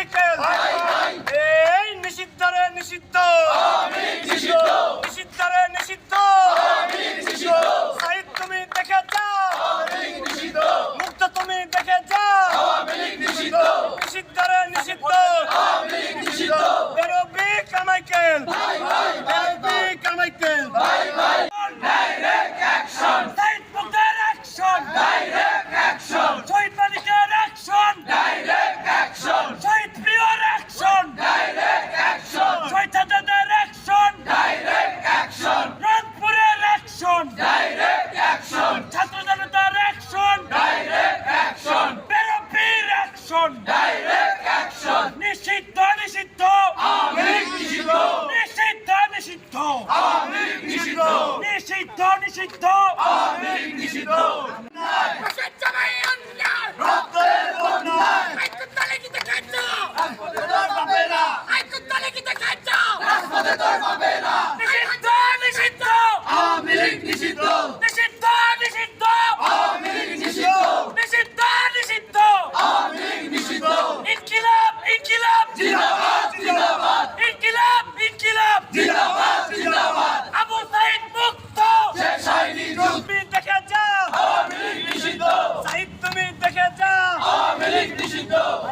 কামাইকেল এই নিষিদ্ধ রে নিষিদ্ধ নিষিদ্ধ রে নিষিদ্ধ সাইদ তুমি দেখে যাও মুক্ত তুমি দেখে যাও নিষিদ্ধ রে নিষিদ্ধ বেরোবি কামাইকেল বেরোবি কামাইকেল সাইদ মুক্তের অ্যাকশন শহীদ মালিকের অ্যাকশন শহীদ প্রিয়র অ্যাকশন শহীদ সাজাদের অ্যাকশন রংপুরের অ্যাকশন ছাত্র জনতার অ্যাকশন বেরোবির অ্যাকশন নিষিদ্ধ নিষিদ্ধ নিষিদ্ধ নিষিদ্ধ নিষিদ্ধ নিষিদ্ধ